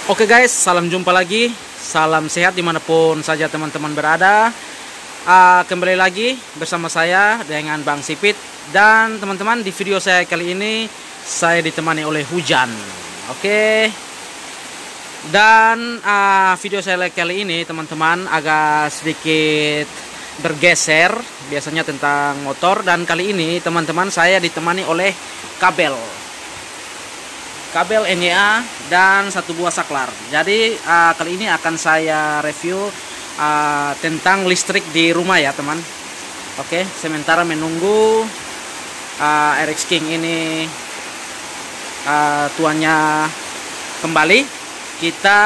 Oke guys, salam jumpa lagi. Salam sehat dimanapun saja teman-teman berada. Kembali lagi bersama saya dengan Bang Sipit. Dan teman-teman, di video saya kali ini saya ditemani oleh hujan. Oke. Dan video saya kali ini teman-teman agak sedikit bergeser. Biasanya tentang motor. Dan kali ini teman-teman saya ditemani oleh kabel NYA dan satu buah saklar. Jadi kali ini akan saya review tentang listrik di rumah ya teman. Oke, sementara menunggu RX King ini tuannya kembali, kita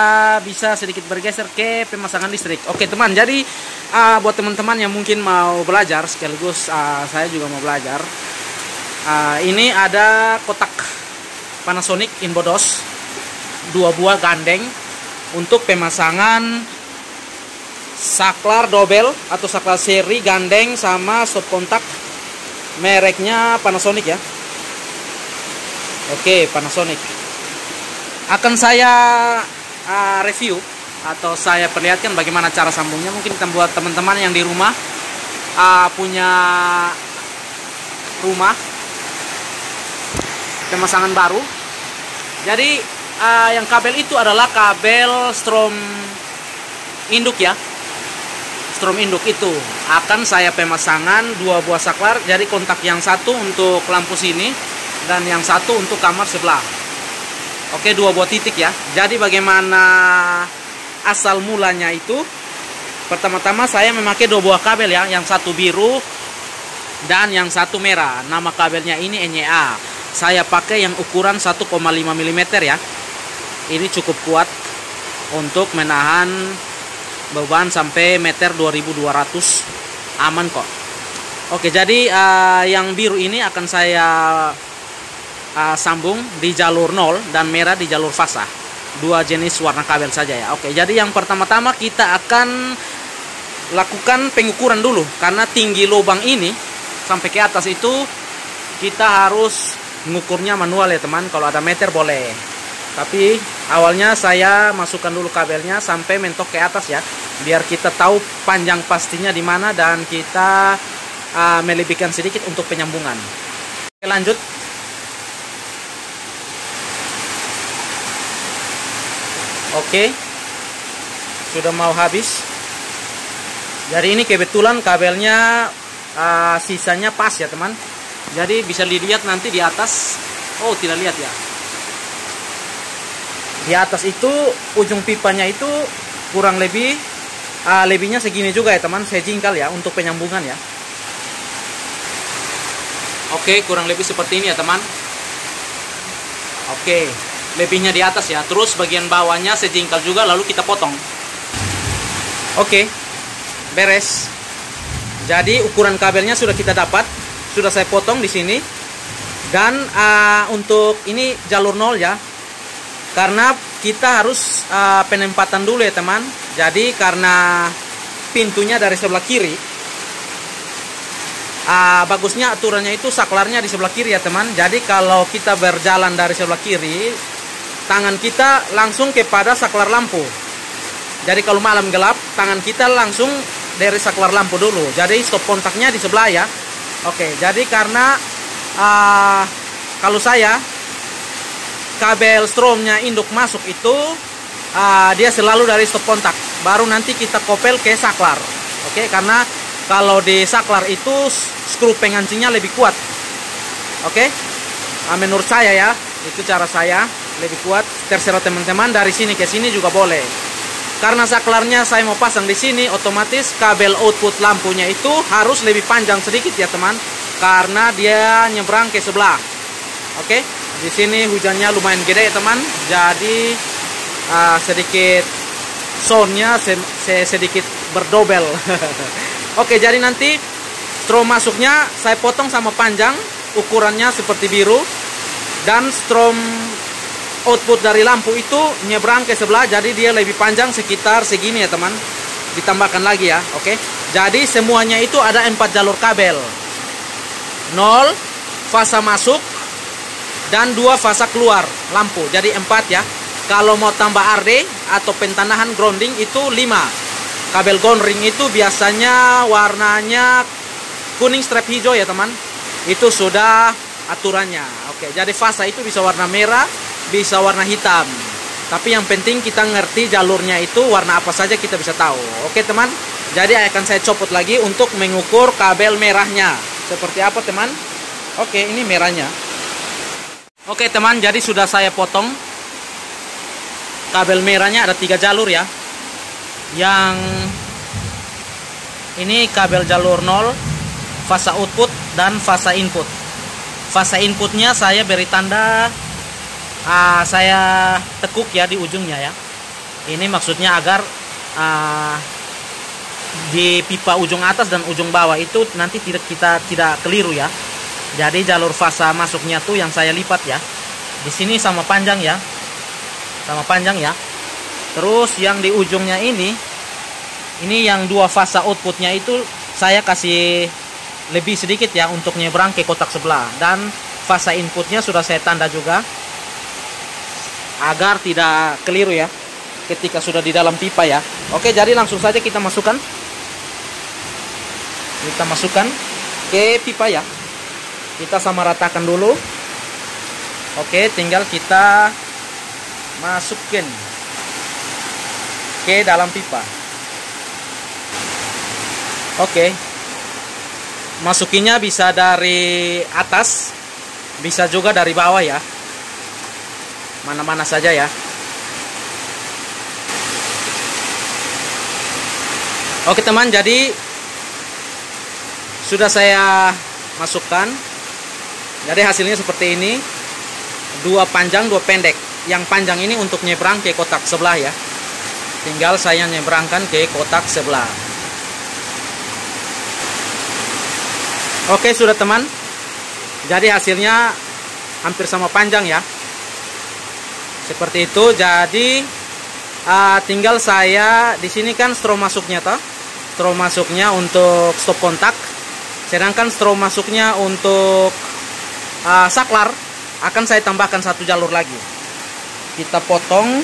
bisa sedikit bergeser ke pemasangan listrik. Oke teman, jadi buat teman-teman yang mungkin mau belajar sekaligus saya juga mau belajar, ini ada kotak Panasonic Inbodos 2 buah gandeng untuk pemasangan saklar double atau saklar seri gandeng sama stop kontak mereknya Panasonic ya. Oke, Panasonic. Akan saya review atau saya perlihatkan bagaimana cara sambungnya. Mungkin buat teman-teman yang di rumah punya rumah pemasangan baru. Jadi yang kabel itu adalah kabel strom induk ya. Strom induk itu akan saya pemasangan 2 buah saklar. Jadi kontak yang satu untuk lampu sini dan yang satu untuk kamar sebelah. Oke, 2 buah titik ya. Jadi bagaimana asal mulanya itu? Pertama-tama saya memakai 2 buah kabel ya. Yang satu biru dan yang satu merah. Nama kabelnya ini NYA. Saya pakai yang ukuran 1,5 mm ya. Ini cukup kuat untuk menahan beban sampai meter 2200. Aman kok. Oke, jadi yang biru ini akan saya sambung di jalur 0 dan merah di jalur fasa. 2 jenis warna kabel saja ya. Oke, jadi yang pertama-tama kita akan lakukan pengukuran dulu. Karena tinggi lubang ini sampai ke atas itu kita harus mengukurnya manual ya teman. Kalau ada meter boleh, tapi awalnya saya masukkan dulu kabelnya sampai mentok ke atas ya, biar kita tahu panjang pastinya di mana dan kita melebihkan sedikit untuk penyambungan. Oke, lanjut. Oke, sudah mau habis. Jadi ini kebetulan kabelnya sisanya pas ya teman. Jadi bisa dilihat nanti di atas. Oh, tidak lihat ya. Di atas itu ujung pipanya itu kurang lebih lebihnya segini juga ya teman, sejingkal ya untuk penyambungan ya. Oke, kurang lebih seperti ini ya teman. Oke, lebihnya di atas ya. Terus bagian bawahnya sejingkal juga, lalu kita potong. Oke, beres. Jadi ukuran kabelnya sudah kita dapat. Sudah saya potong di sini. Dan untuk ini jalur 0 ya. Karena kita harus penempatan dulu ya teman. Jadi karena pintunya dari sebelah kiri, bagusnya aturannya itu saklarnya di sebelah kiri ya teman. Jadi kalau kita berjalan dari sebelah kiri, tangan kita langsung kepada saklar lampu. Jadi kalau malam gelap, tangan kita langsung dari saklar lampu dulu. Jadi stop kontaknya di sebelah ya. Oke, jadi karena kalau saya kabel stromnya induk masuk itu dia selalu dari stop kontak, baru nanti kita kopel ke saklar. Oke, karena kalau di saklar itu skru pengancingnya lebih kuat. Oke, menurut saya ya, itu cara saya lebih kuat. Terserah teman-teman, dari sini ke sini juga boleh. Karena saklarnya saya mau pasang di sini, otomatis kabel output lampunya itu harus lebih panjang sedikit ya teman, karena dia nyebrang ke sebelah. Oke, di sini hujannya lumayan gede ya teman, jadi sedikit soundnya sedikit berdobel. Oke, jadi nanti strom masuknya saya potong sama panjang, ukurannya seperti biru, dan strom output dari lampu itu nyebrang ke sebelah, jadi dia lebih panjang sekitar segini ya teman. Ditambahkan lagi ya. Oke, jadi semuanya itu ada 4 jalur kabel, 0 fasa masuk dan 2 fasa keluar lampu, jadi 4 ya. Kalau mau tambah RD atau pentanahan grounding itu 5. Kabel grounding itu biasanya warnanya kuning strap hijau ya teman. Itu sudah aturannya. Oke, jadi fasa itu bisa warna merah, bisa warna hitam. Tapi yang penting kita ngerti jalurnya itu warna apa saja kita bisa tahu. Oke teman. Jadi akan saya copot lagi untuk mengukur kabel merahnya. Seperti apa teman? Oke, ini merahnya. Oke teman, jadi sudah saya potong. Kabel merahnya ada 3 jalur ya. Yang ini kabel jalur 0, fasa output dan fasa input. Fasa inputnya saya beri tanda, saya tekuk ya di ujungnya ya. Ini maksudnya agar di pipa ujung atas dan ujung bawah itu nanti kita tidak keliru ya. Jadi jalur fasa masuknya tuh yang saya lipat ya. Di sini sama panjang ya. Sama panjang ya. Terus yang di ujungnya ini yang 2 fasa outputnya itu saya kasih lebih sedikit ya untuk nyebrang ke kotak sebelah. Dan fasa inputnya sudah saya tanda juga agar tidak keliru ya ketika sudah di dalam pipa ya. Oke, jadi langsung saja kita masukkan ke pipa ya. Kita sama ratakan dulu. Oke, tinggal kita masukin ke dalam pipa. Oke, masukinya bisa dari atas, bisa juga dari bawah ya, mana-mana saja ya. Oke teman, jadi sudah saya masukkan. Jadi hasilnya seperti ini, 2 panjang 2 pendek. Yang panjang ini untuk nyebrang ke kotak sebelah ya. Tinggal saya nyebrangkan ke kotak sebelah. Oke sudah teman. Jadi hasilnya hampir sama panjang ya. Seperti itu. Jadi tinggal saya di sini kan strom masuknya toh. Strom masuknya untuk stop kontak. Sedangkan strom masuknya untuk saklar akan saya tambahkan 1 jalur lagi. Kita potong.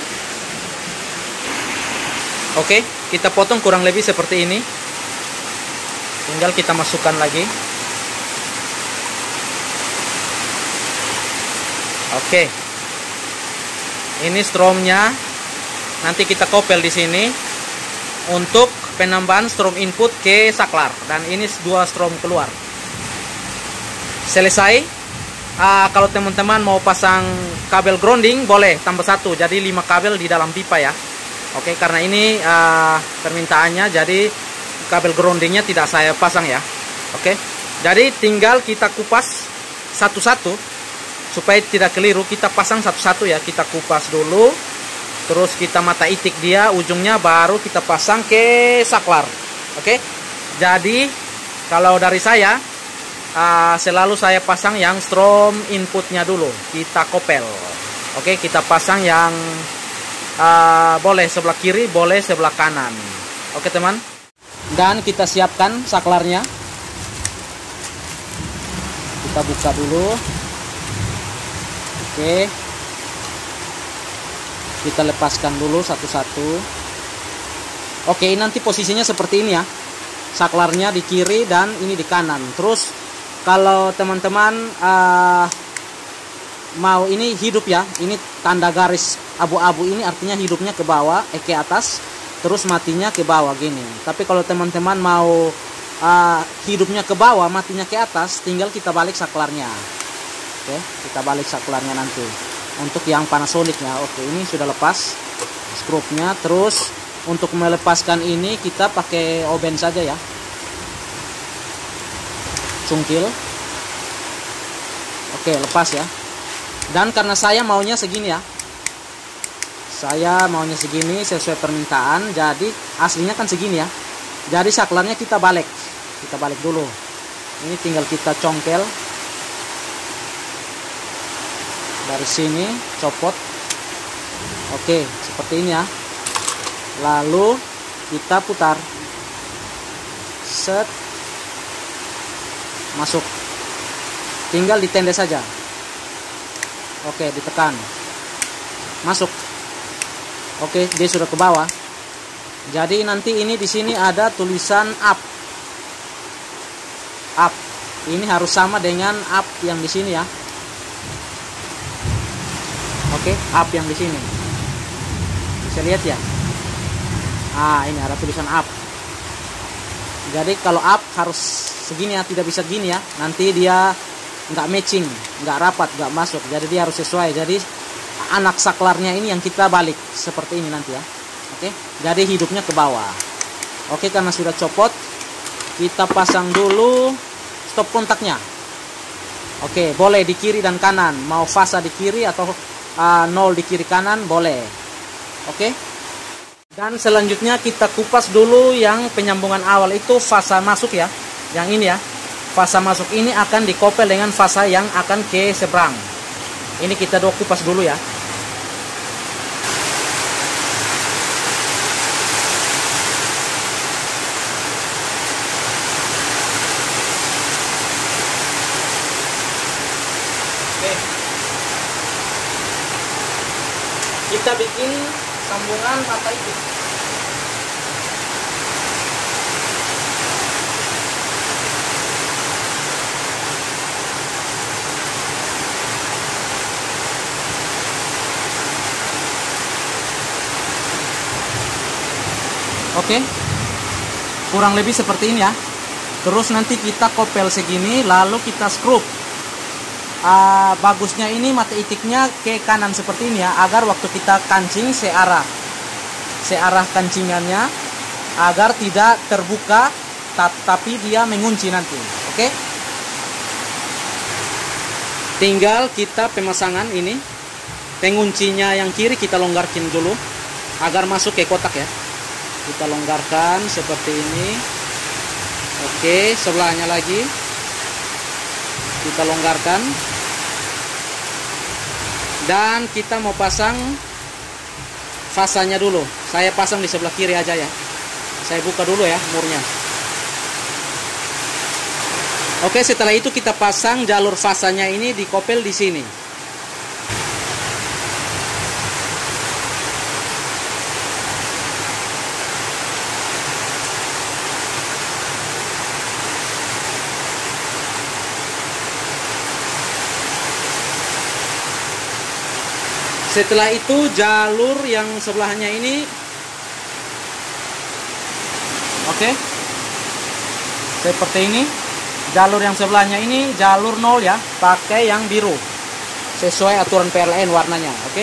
Oke, kita potong kurang lebih seperti ini. Tinggal kita masukkan lagi. Oke. Ini stromnya. Nanti kita kopel di sini untuk penambahan strom input ke saklar, dan ini 2 strom keluar. Selesai. Kalau teman-teman mau pasang kabel grounding boleh tambah 1, jadi 5 kabel di dalam pipa ya. Oke, karena ini permintaannya, jadi kabel groundingnya tidak saya pasang ya. Oke, jadi tinggal kita kupas satu-satu supaya tidak keliru. Kita pasang satu-satu ya. Kita kupas dulu, terus kita mata itik dia ujungnya, baru kita pasang ke saklar. Oke, jadi kalau dari saya selalu saya pasang yang strom inputnya dulu, kita kopel. Oke, kita pasang yang boleh sebelah kiri, boleh sebelah kanan. Oke teman, dan kita siapkan saklarnya. Kita buka dulu. Oke, kita lepaskan dulu satu-satu. Oke, nanti posisinya seperti ini ya. Saklarnya di kiri dan ini di kanan. Terus kalau teman-teman mau ini hidup ya, ini tanda garis abu-abu ini artinya hidupnya ke bawah, ke atas, terus matinya ke bawah gini. Tapi kalau teman-teman mau hidupnya ke bawah, matinya ke atas, tinggal kita balik saklarnya. Oke, kita balik saklarnya nanti. Untuk yang Panasonicnya, oke, ini sudah lepas skrupnya. Terus untuk melepaskan ini kita pakai oben saja ya. Cungkil. Oke, lepas ya. Dan karena saya maunya segini ya, saya maunya segini sesuai permintaan, jadi aslinya kan segini ya. Jadi saklarnya kita balik dulu. Ini tinggal kita congkel dari sini, copot. Oke, seperti ini ya. Lalu kita putar, set, masuk. Tinggal ditendeh saja. Oke, ditekan, masuk. Oke, dia sudah ke bawah. Jadi nanti ini di sini ada tulisan up. Up. Ini harus sama dengan up yang di sini ya. Oke, up yang di sini. Bisa lihat ya. Ah, ini ada tulisan up. Jadi kalau up harus segini ya, tidak bisa gini ya. Nanti dia nggak matching, nggak rapat, nggak masuk. Jadi dia harus sesuai. Jadi anak saklarnya ini yang kita balik seperti ini nanti ya. Oke, jadi hidupnya ke bawah. Oke, karena sudah copot, kita pasang dulu stop kontaknya. Oke, boleh di kiri dan kanan. Mau fasa di kiri atau 0 di kiri kanan boleh. Oke. Dan selanjutnya kita kupas dulu yang penyambungan awal itu fasa masuk ya. Yang ini ya. Fasa masuk ini akan dikopel dengan fasa yang akan ke seberang. Ini kita kupas dulu ya. Kita bikin sambungan mata itu. Oke, kurang lebih seperti ini ya. Terus nanti kita kopel segini, lalu kita skrup. Bagusnya ini mata itiknya ke kanan seperti ini ya, agar waktu kita kancing searah kancingannya, agar tidak terbuka tapi dia mengunci nanti. Oke, tinggal kita pemasangan ini, penguncinya yang kiri kita longgarkan dulu agar masuk ke kotak ya. Kita longgarkan seperti ini. Oke, sebelahnya lagi kita longgarkan. Dan kita mau pasang fasanya dulu. Saya pasang di sebelah kiri aja ya. Saya buka dulu ya murnya. Oke, setelah itu kita pasang jalur fasanya ini di kopel di sini. Setelah itu jalur yang sebelahnya ini, oke, seperti ini. Jalur yang sebelahnya ini jalur 0 ya, pakai yang biru sesuai aturan PLN warnanya. Oke,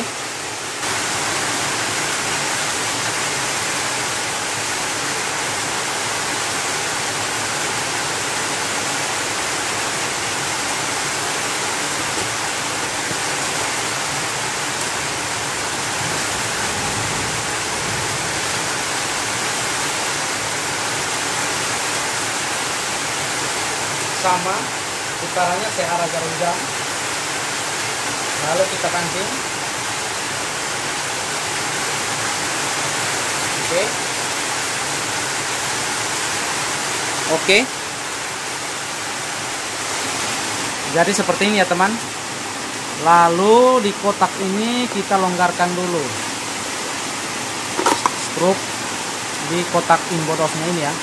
sama putarannya searah jarum jam, lalu kita kancing. Oke, jadi seperti ini ya teman. Lalu di kotak ini kita longgarkan dulu skrup di kotak inboundnya ini ya.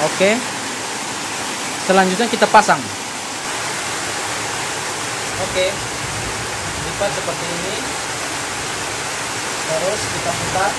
Oke, selanjutnya kita pasang. Oke, lipat seperti ini, terus kita putar.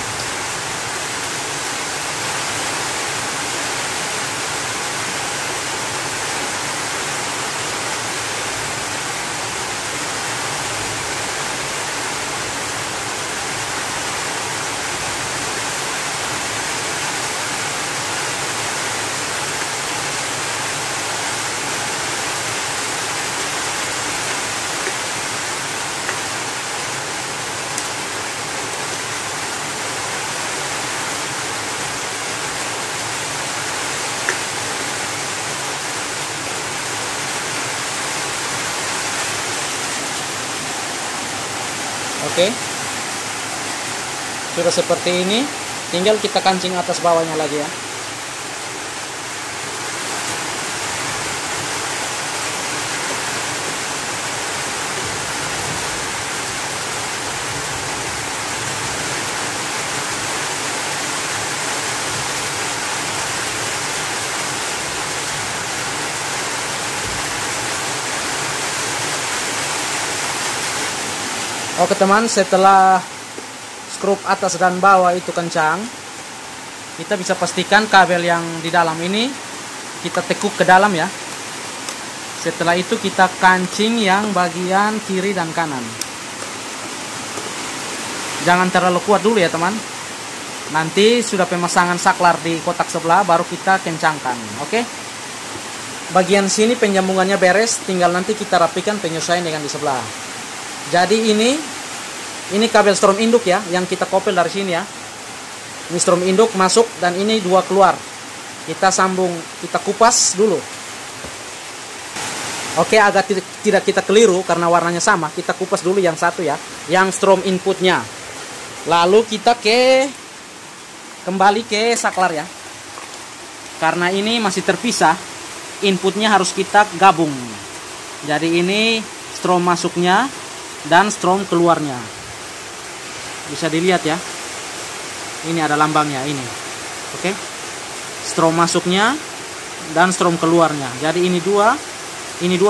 Oke, sudah seperti ini, tinggal kita kancing atas bawahnya lagi ya. Oke teman, setelah skrup atas dan bawah itu kencang, kita bisa pastikan kabel yang di dalam ini kita tekuk ke dalam ya. Setelah itu kita kancing yang bagian kiri dan kanan. Jangan terlalu kuat dulu ya teman. Nanti sudah pemasangan saklar di kotak sebelah baru kita kencangkan. Oke. Bagian sini penyambungannya beres, tinggal nanti kita rapikan penyesuaian dengan di sebelah. Jadi ini kabel strom induk ya, yang kita kopel dari sini ya. Ini strom induk masuk dan ini dua keluar. Kita sambung, kita kupas dulu. Oke, agar tidak kita keliru karena warnanya sama, kita kupas dulu yang satu ya, yang strom inputnya. Lalu kita kembali ke saklar ya. Karena ini masih terpisah, inputnya harus kita gabung. Jadi ini strom masuknya dan strom keluarnya. Bisa dilihat ya. Ini ada lambangnya ini. Oke. Strom masuknya dan strom keluarnya. Jadi ini dua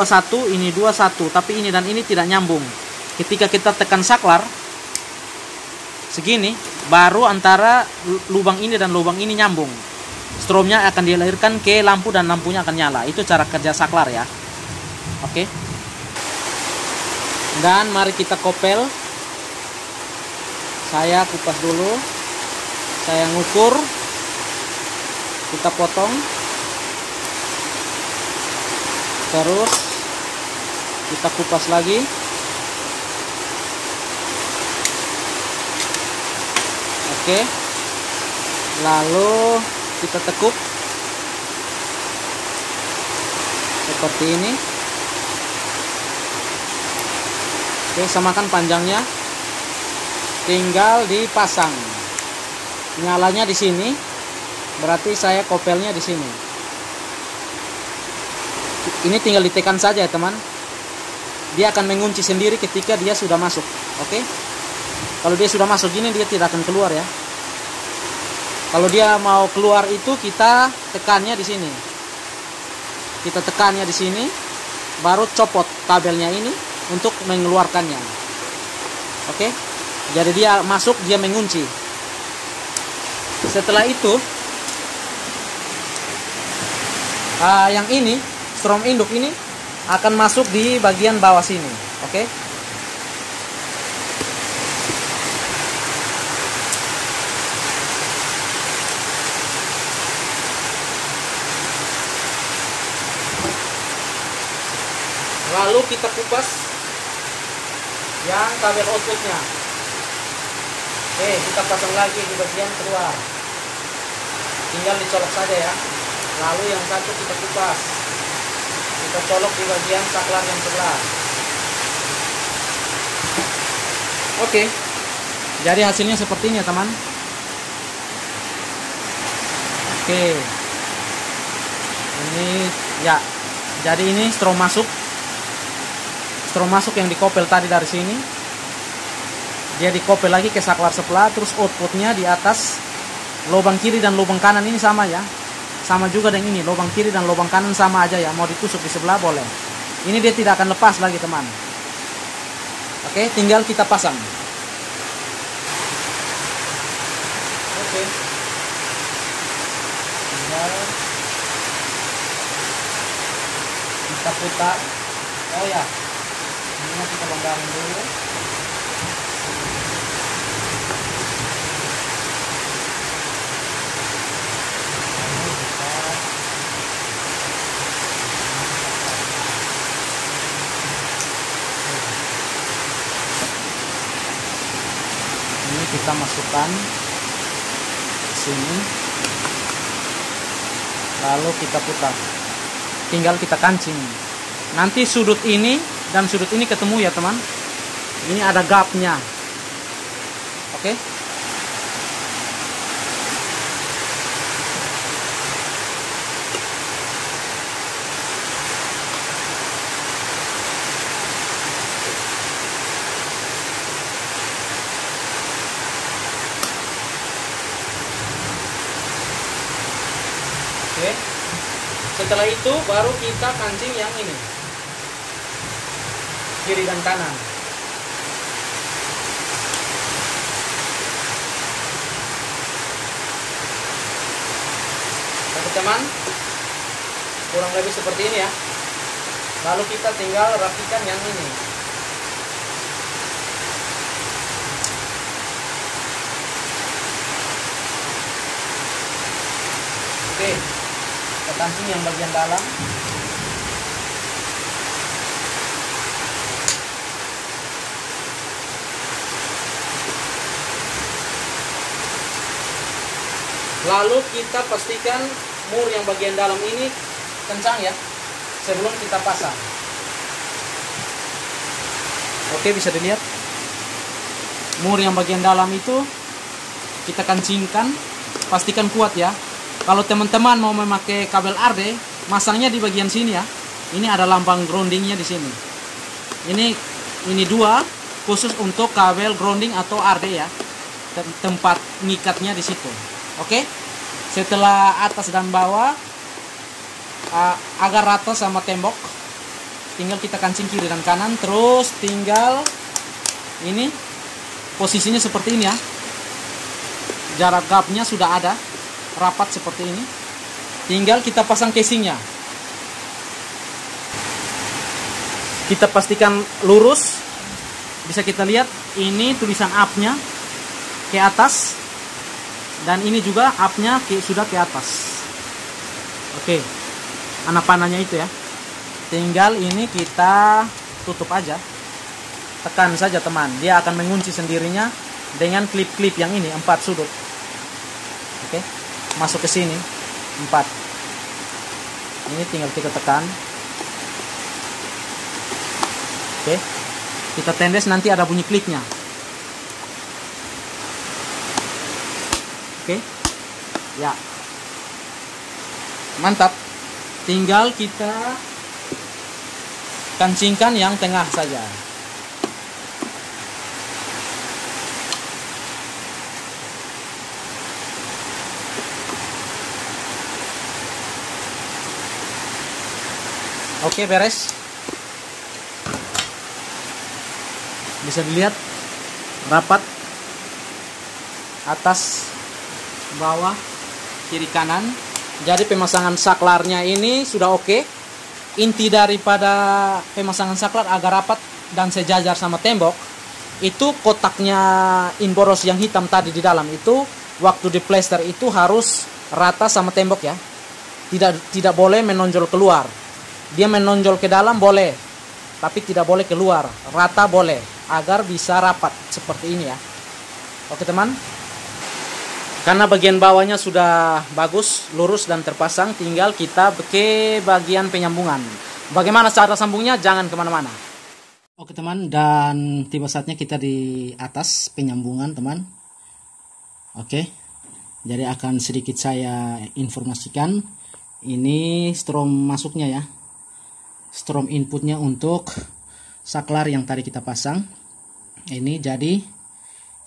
satu, ini dua satu, tapi ini dan ini tidak nyambung. Ketika kita tekan saklar segini, baru antara lubang ini dan lubang ini nyambung. Stromnya akan dilahirkan ke lampu dan lampunya akan nyala. Itu cara kerja saklar ya. Oke. Dan mari kita kopel. Saya kupas dulu. Saya ngukur. Kita potong. Terus kita kupas lagi. Oke. Lalu kita tekuk seperti ini. Oke, samakan panjangnya. Tinggal dipasang. Nyalanya di sini. Berarti saya kopelnya di sini. Ini tinggal ditekan saja ya teman. Dia akan mengunci sendiri ketika dia sudah masuk. Oke. Kalau dia sudah masuk gini, dia tidak akan keluar ya. Kalau dia mau keluar itu kita tekannya di sini. Kita tekannya di sini, baru copot kabelnya ini untuk mengeluarkannya. Oke. Jadi dia masuk, dia mengunci. Setelah itu yang ini strom induk ini akan masuk di bagian bawah sini. Oke. Lalu kita kupas yang kabel outputnya. Oke, kita pasang lagi di bagian keluar. Tinggal dicolok saja ya. Lalu yang satu kita kupas. Kita colok di bagian saklar yang sebelah. Oke. Jadi hasilnya seperti ini ya teman. Oke. Ini ya. Jadi ini strom masuk. Strom masuk yang dikopel tadi dari sini. Dia dikopel lagi ke saklar sebelah, terus outputnya di atas lubang kiri dan lubang kanan ini sama ya. Sama juga dengan ini, lubang kiri dan lubang kanan sama aja ya. Mau ditusuk di sebelah boleh. Ini dia tidak akan lepas lagi teman. Oke, tinggal kita pasang. Oke. Tinggal kita putar. Oh ya, ini kita longgarin dulu. Ini kita masukkan sini, lalu kita putar. Tinggal kita kancing. Nanti sudut ini dan sudut ini ketemu ya teman. Ini ada gapnya. Oke. Oke. Setelah itu baru kita kancing yang ini, kiri dan kanan. teman, kurang lebih seperti ini ya. Lalu kita tinggal rapikan yang ini. Oke, kita kancing yang bagian dalam. Lalu kita pastikan mur yang bagian dalam ini kencang ya, sebelum kita pasang. Oke, bisa dilihat mur yang bagian dalam itu kita kancingkan, pastikan kuat ya. Kalau teman-teman mau memakai kabel RD, masangnya di bagian sini ya. Ini ada lambang groundingnya di sini. Ini dua khusus untuk kabel grounding atau RD ya. Tempat ngikatnya di situ. Oke, setelah atas dan bawah agar rata sama tembok, tinggal kita kancing kiri dan kanan. Terus tinggal ini posisinya seperti ini ya, jarak gapnya sudah ada rapat seperti ini. Tinggal kita pasang casingnya, kita pastikan lurus. Bisa kita lihat ini tulisan up-nya ke atas, dan ini juga up-nya sudah ke atas. Oke, anak panahnya itu ya. Tinggal ini kita tutup aja, tekan saja teman, dia akan mengunci sendirinya dengan klip-klip yang ini 4 sudut. Oke, masuk ke sini 4. Ini tinggal kita tekan. Oke, kita tendes, nanti ada bunyi kliknya. Oke, ya, mantap. Tinggal kita kancingkan yang tengah saja. Oke, beres. Bisa dilihat rapat atas bawah kiri kanan. Jadi pemasangan saklarnya ini sudah oke. Inti daripada pemasangan saklar agar rapat dan sejajar sama tembok itu kotaknya inboros yang hitam tadi di dalam itu, waktu di plester itu harus rata sama tembok ya. Tidak boleh menonjol keluar. Dia menonjol ke dalam boleh, tapi tidak boleh keluar. Rata boleh, agar bisa rapat seperti ini ya. Oke teman, karena bagian bawahnya sudah bagus, lurus dan terpasang, tinggal kita ke bagian penyambungan. Bagaimana cara sambungnya? Jangan kemana-mana. Oke teman, dan tiba saatnya kita di atas penyambungan teman. Oke, jadi akan sedikit saya informasikan. Ini strom masuknya ya, strom inputnya untuk saklar yang tadi kita pasang. Ini jadi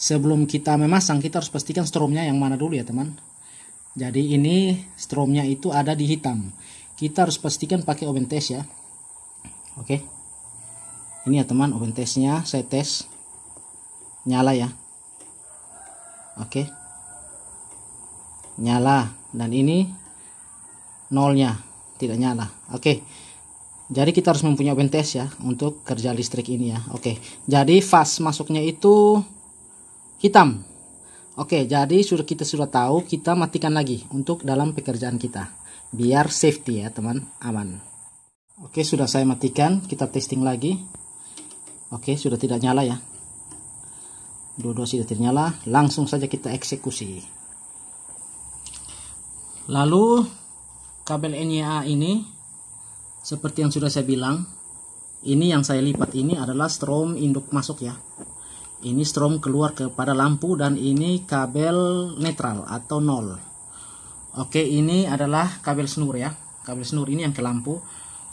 sebelum kita memasang, kita harus pastikan stromnya yang mana dulu ya teman. Jadi ini stromnya itu ada di hitam. Kita harus pastikan pakai oven test ya. Oke, ini ya teman, oven testnya saya tes, nyala ya. Oke, nyala. Dan ini nolnya tidak nyala. Oke, jadi kita harus mempunyai oven test ya untuk kerja listrik ini ya. Oke, jadi fast masuknya itu hitam. Oke, jadi kita sudah tahu, kita matikan lagi untuk dalam pekerjaan kita biar safety ya teman, aman. Oke, sudah saya matikan, kita testing lagi. Oke, sudah tidak nyala ya, dua-dua sudah tidak nyala. Langsung saja kita eksekusi. Lalu kabel NYA ini seperti yang sudah saya bilang, ini yang saya lipat ini adalah strom induk masuk ya. Ini strom keluar kepada lampu, dan ini kabel netral atau nol. Oke, ini adalah kabel snur ya. Kabel snur ini yang ke lampu.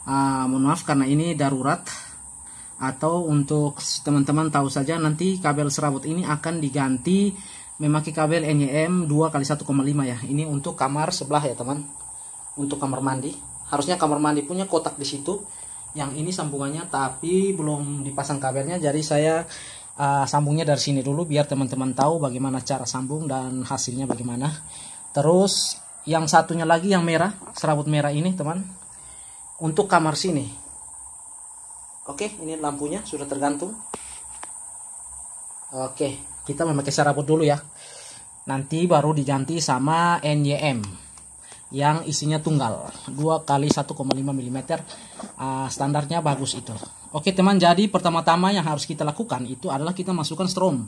Mohon maaf karena ini darurat, atau untuk teman-teman tahu saja, nanti kabel serabut ini akan diganti memakai kabel NYM 2x1,5 ya. Ini untuk kamar sebelah ya teman. Untuk kamar mandi. Harusnya kamar mandi punya kotak di situ. Yang ini sambungannya, tapi belum dipasang kabelnya, jadi saya sambungnya dari sini dulu biar teman-teman tahu bagaimana cara sambung dan hasilnya bagaimana. Terus yang satunya lagi yang merah, serabut merah ini teman, untuk kamar sini. Oke, ini lampunya sudah tergantung. Oke, kita memakai serabut dulu ya. Nanti baru diganti sama NYM yang isinya tunggal 2 kali 1,5 mm. Standarnya bagus itu. Oke teman, jadi pertama-tama yang harus kita lakukan itu adalah kita masukkan strom.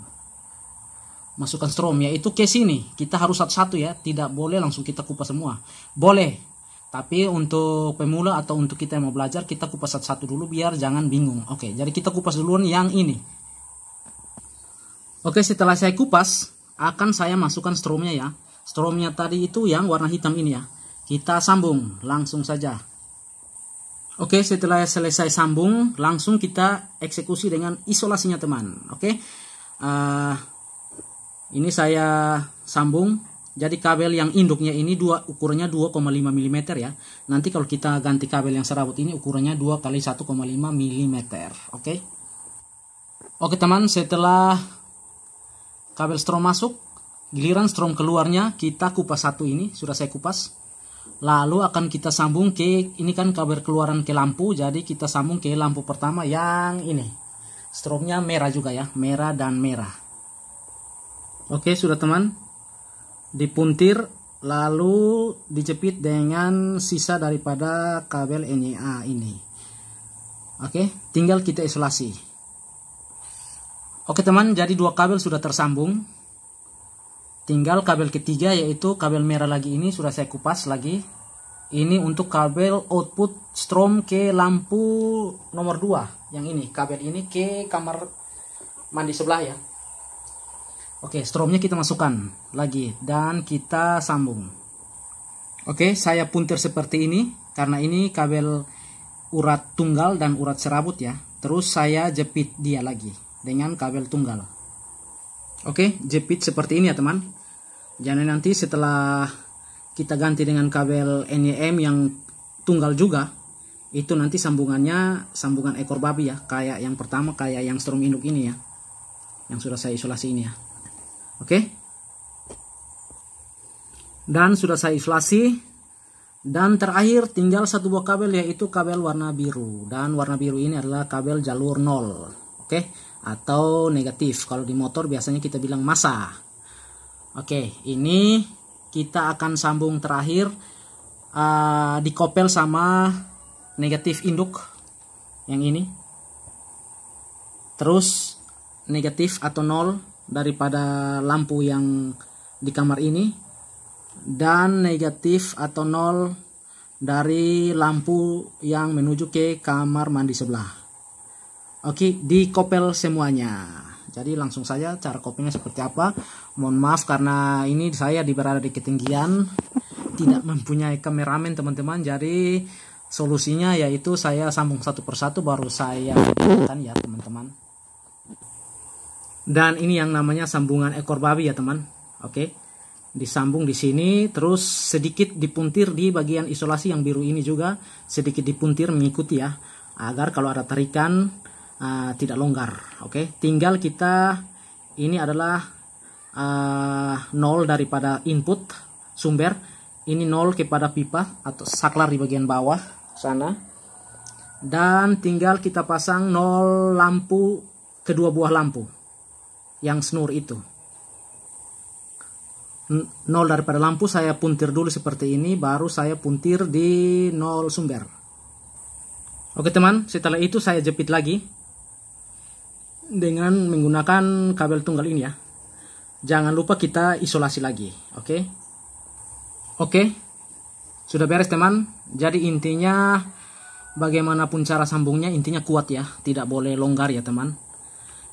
Yaitu ke sini. Kita harus satu-satu ya, tidak boleh langsung kita kupas semua. Boleh, tapi untuk pemula atau untuk kita yang mau belajar, kita kupas satu-satu dulu biar jangan bingung. Oke, jadi kita kupas duluan yang ini. Oke, setelah saya kupas, akan saya masukkan stromnya ya. Stromnya tadi itu yang warna hitam ini ya. Kita sambung langsung saja. Oke, setelah selesai sambung, langsung kita eksekusi dengan isolasinya teman. Oke, ini saya sambung. Jadi kabel yang induknya ini ukurannya 2,5 mm ya. Nanti kalau kita ganti kabel yang serabut ini ukurannya 2 kali 1,5 mm. Oke. Oke teman, setelah kabel strom masuk, giliran strom keluarnya kita kupas satu ini, sudah saya kupas. Lalu akan kita sambung ke, ini kan kabel keluaran ke lampu, jadi kita sambung ke lampu pertama yang ini. Stromnya merah juga ya, merah dan merah. Oke sudah teman, dipuntir lalu dijepit dengan sisa daripada kabel NA ini. Oke, tinggal kita isolasi. Oke teman, jadi 2 kabel sudah tersambung. Tinggal kabel ketiga yaitu kabel merah lagi, ini sudah saya kupas lagi. Ini untuk kabel output strom ke lampu nomor 2. Yang ini, kabel ini ke kamar mandi sebelah ya. Oke, stromnya kita masukkan lagi dan kita sambung. Oke, saya puntir seperti ini karena ini kabel urat tunggal dan urat serabut ya. Terus saya jepit dia lagi dengan kabel tunggal. Oke, jepit seperti ini ya teman. Jadi nanti setelah kita ganti dengan kabel NYM yang tunggal juga, itu nanti sambungannya sambungan ekor babi ya, kayak yang pertama, kayak yang strom induk ini ya, yang sudah saya isolasi ini ya. Oke, dan sudah saya isolasi. Dan terakhir tinggal satu buah kabel, yaitu kabel warna biru. Dan warna biru ini adalah kabel jalur 0, oke, atau negatif. Kalau di motor biasanya kita bilang masa. Oke, ini kita akan sambung terakhir, dikopel sama negatif induk yang ini. Terus negatif atau 0 daripada lampu yang di kamar ini, dan negatif atau 0 dari lampu yang menuju ke kamar mandi sebelah. Oke, dikopel semuanya. Jadi langsung saja cara kopelnya seperti apa. Mohon maaf karena ini saya berada di ketinggian, tidak mempunyai kameramen teman-teman. Jadi solusinya yaitu saya sambung satu persatu baru saya lakukan ya teman-teman. Dan ini yang namanya sambungan ekor babi ya teman. Oke, disambung di sini, terus sedikit dipuntir di bagian isolasi yang biru ini juga, sedikit dipuntir mengikuti ya, agar kalau ada tarikan tidak longgar. Oke, tinggal kita, ini adalah 0 daripada input sumber, ini 0 kepada pipa atau saklar di bagian bawah sana, dan tinggal kita pasang 0 lampu, kedua buah lampu yang snur itu. 0 daripada lampu saya puntir dulu seperti ini, baru saya puntir di 0 sumber. Oke teman, setelah itu saya jepit lagi dengan menggunakan kabel tunggal ini ya. Jangan lupa kita isolasi lagi. Oke, sudah beres teman. Jadi intinya bagaimanapun cara sambungnya, intinya kuat ya, tidak boleh longgar ya teman.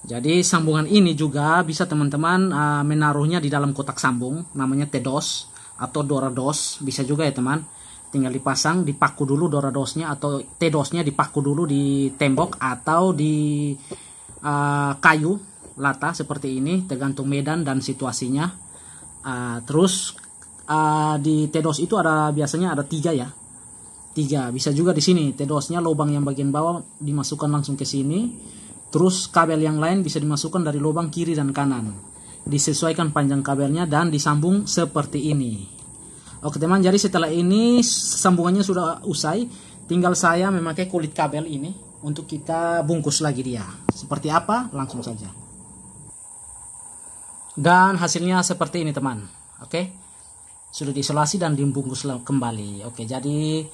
Jadi sambungan ini juga bisa teman-teman menaruhnya di dalam kotak sambung, namanya T-dos atau Dorados, bisa juga ya teman. Tinggal dipasang, dipaku dulu Doradosnya atau T-dosnya, dipaku dulu di tembok atau di kayu lata seperti ini, tergantung medan dan situasinya. Terus di T-dos itu ada biasanya ada 3 ya, 3. Bisa juga di sini T-dosnya lubang yang bagian bawah dimasukkan langsung ke sini. Terus kabel yang lain bisa dimasukkan dari lubang kiri dan kanan. Disesuaikan panjang kabelnya dan disambung seperti ini. Oke teman, jadi setelah ini sambungannya sudah usai, tinggal saya memakai kulit kabel ini untuk kita bungkus lagi dia. Seperti apa? Langsung saja. Dan hasilnya seperti ini teman. Oke, sudah diisolasi dan dibungkus kembali. Oke, jadi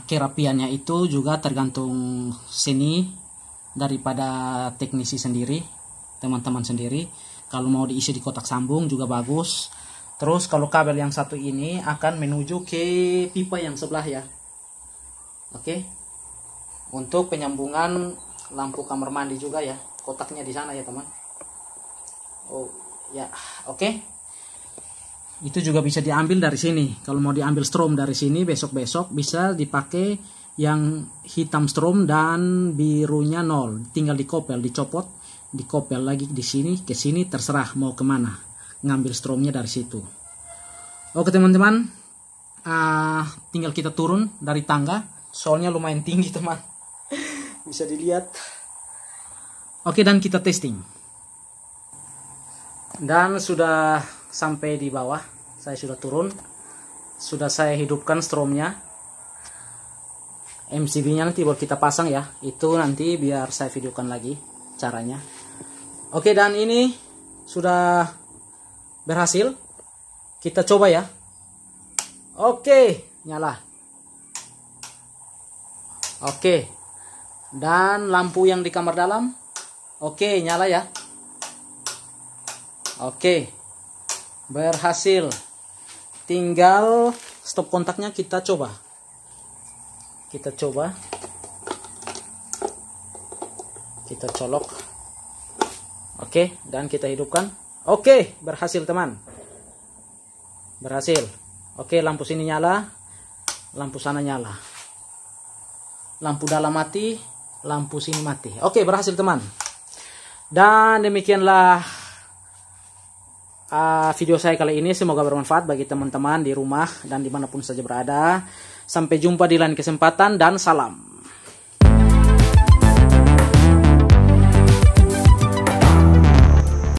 kerapiannya itu juga tergantung seni daripada teknisi sendiri, teman-teman sendiri. Kalau mau diisi di kotak sambung juga bagus. Terus kalau kabel yang satu ini akan menuju ke pipa yang sebelah ya. Oke. Untuk penyambungan lampu kamar mandi juga ya. Kotaknya di sana ya teman. Oh ya, oke. Itu juga bisa diambil dari sini. Kalau mau diambil strom dari sini besok-besok bisa dipakai yang hitam strom dan birunya 0. Tinggal dikopel, dicopot, dikopel lagi di sini ke sini, terserah mau kemana. Ngambil stromnya dari situ. Oke teman-teman, tinggal kita turun dari tangga, soalnya lumayan tinggi teman. Bisa dilihat. Oke, dan kita testing. Dan sudah sampai di bawah, saya sudah turun, sudah saya hidupkan stromnya. MCB nya nanti baru kita pasang ya, itu nanti biar saya videokan lagi caranya. Oke, dan ini sudah berhasil. Kita coba ya. Oke, nyala. Oke. Dan lampu yang di kamar dalam, oke, nyala ya. Oke. Berhasil. Tinggal stop kontaknya kita coba. Kita coba. Kita colok. Oke, dan kita hidupkan. Oke, berhasil teman. Berhasil. Oke, lampu sini nyala, lampu sana nyala. Lampu dalam mati, lampu sini mati. Oke, berhasil teman. Dan demikianlah video saya kali ini. Semoga bermanfaat bagi teman-teman di rumah dan dimanapun saja berada. Sampai jumpa di lain kesempatan dan salam.